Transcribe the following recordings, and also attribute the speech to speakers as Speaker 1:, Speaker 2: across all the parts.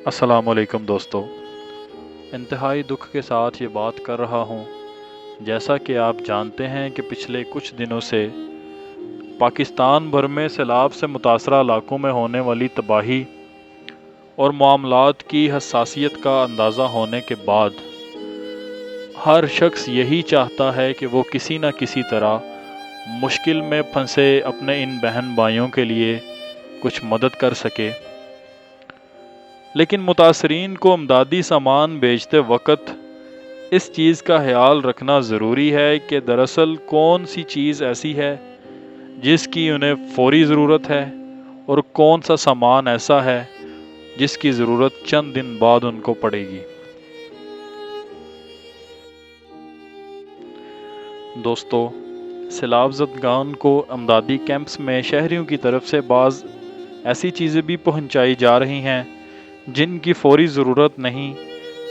Speaker 1: السلام علیکم دوستو، انتہائی دکھ کے ساتھ یہ بات کر رہا ہوں۔ جیسا کہ آپ جانتے ہیں کہ پچھلے کچھ دنوں سے پاکستان بھر میں سیلاب سے متاثرہ علاقوں میں ہونے والی تباہی اور معاملات کی حساسیت کا اندازہ ہونے کے بعد ہر شخص یہی چاہتا ہے کہ وہ کسی نہ کسی طرح مشکل میں پھنسے اپنے ان بہن بھائیوں کے لیے کچھ مدد کر سکے، لیکن متاثرین کو امدادی سامان بیچتے وقت اس چیز کا خیال رکھنا ضروری ہے کہ دراصل کون سی چیز ایسی ہے جس کی انہیں فوری ضرورت ہے اور کون سا سامان ایسا ہے جس کی ضرورت چند دن بعد ان کو پڑے گی۔ دوستو، سیلاب زدگان کو امدادی کیمپس میں شہریوں کی طرف سے بعض ایسی چیزیں بھی پہنچائی جا رہی ہیں جن کی فوری ضرورت نہیں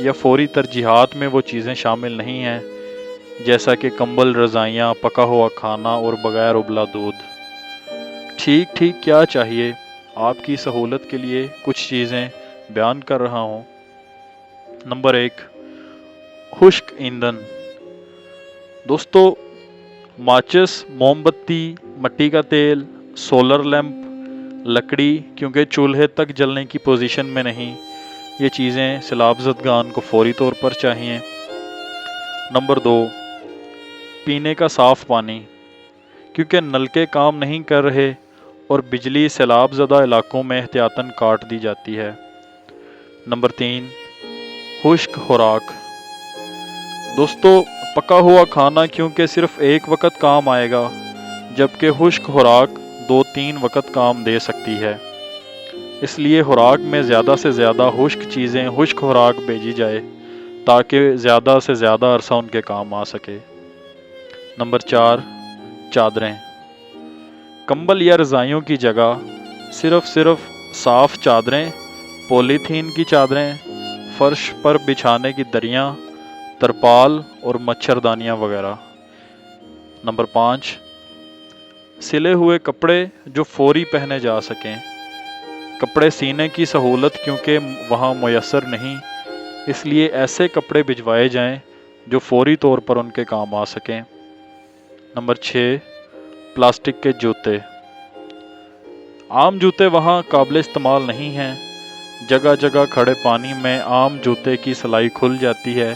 Speaker 1: یا فوری ترجیحات میں وہ چیزیں شامل نہیں ہیں، جیسا کہ کمبل، رضائیاں، پکا ہوا کھانا اور بغیر ابلا دودھ۔ ٹھیک کیا چاہیے، آپ کی سہولت کے لیے کچھ چیزیں بیان کر رہا ہوں۔ نمبر 1، خشک ایندھن۔ دوستو، ماچس، موم بتی، مٹی کا تیل، سولر لیمپ، لکڑی، کیونکہ چولہے تک جلنے کی پوزیشن میں نہیں، یہ چیزیں سیلاب زدگان کو فوری طور پر چاہیے۔ نمبر 2، پینے کا صاف پانی، کیونکہ نلکے کام نہیں کر رہے اور بجلی سیلاب زدہ علاقوں میں احتیاطاً کاٹ دی جاتی ہے۔ نمبر 3، خشک خوراک۔ دوستو، پکا ہوا کھانا کیونکہ صرف ایک وقت کام آئے گا، جبکہ خشک خوراک 2-3 وقت کام دے سکتی ہے۔ اس لیے خوراک میں زیادہ سے زیادہ خشک چیزیں، خشک خوراک بھیجی جائے تاکہ زیادہ سے زیادہ عرصہ ان کے کام آ سکے۔ نمبر 4، چادریں۔ کمبل یا رضائیوں کی جگہ صرف صاف چادریں، پولی تھین کی چادریں، فرش پر بچھانے کی دریاں، ترپال اور مچھردانیاں وغیرہ۔ نمبر 5، سلے ہوئے کپڑے جو فوری پہنے جا سکیں۔ کپڑے سینے کی سہولت کیونکہ وہاں میسر نہیں، اس لیے ایسے کپڑے بھجوائے جائیں جو فوری طور پر ان کے کام آ سکیں۔ نمبر 6، پلاسٹک کے جوتے۔ عام جوتے وہاں قابل استعمال نہیں ہیں، جگہ جگہ کھڑے پانی میں عام جوتے کی سلائی کھل جاتی ہے،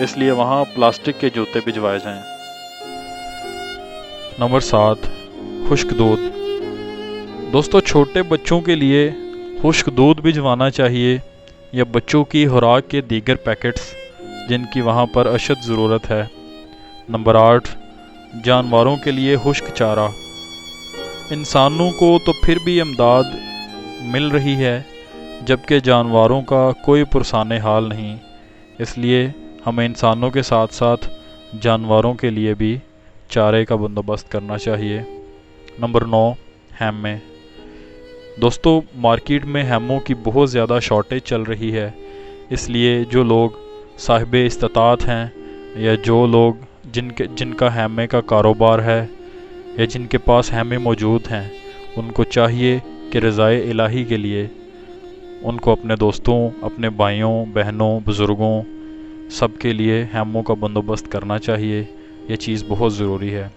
Speaker 1: اس لیے وہاں پلاسٹک کے جوتے بھجوائے جائیں۔ نمبر 7، خشک دودھ۔ دوستو، چھوٹے بچوں کے لیے خشک دودھ بھجوانا چاہیے یا بچوں کی خوراک کے دیگر پیکٹس جن کی وہاں پر اشد ضرورت ہے۔ نمبر 8، جانوروں کے لیے خشک چارہ۔ انسانوں کو تو پھر بھی امداد مل رہی ہے، جبکہ جانوروں کا کوئی پرسان حال نہیں، اس لیے ہمیں انسانوں کے ساتھ ساتھ جانوروں کے لیے بھی چارے کا بندوبست کرنا چاہیے۔ نمبر 9، خیمے۔ دوستو، مارکیٹ میں خیموں کی بہت زیادہ شارٹیج چل رہی ہے، اس لیے جو لوگ صاحب استطاعت ہیں یا جو لوگ جن کا خیمے کا کاروبار ہے یا جن کے پاس خیمے موجود ہیں، ان کو چاہیے کہ رضائے الہی کے لیے ان کو اپنے دوستوں، اپنے بھائیوں، بہنوں، بزرگوں، سب کے لیے خیموں کا بندوبست کرنا چاہیے۔ یہ چیز بہت ضروری ہے۔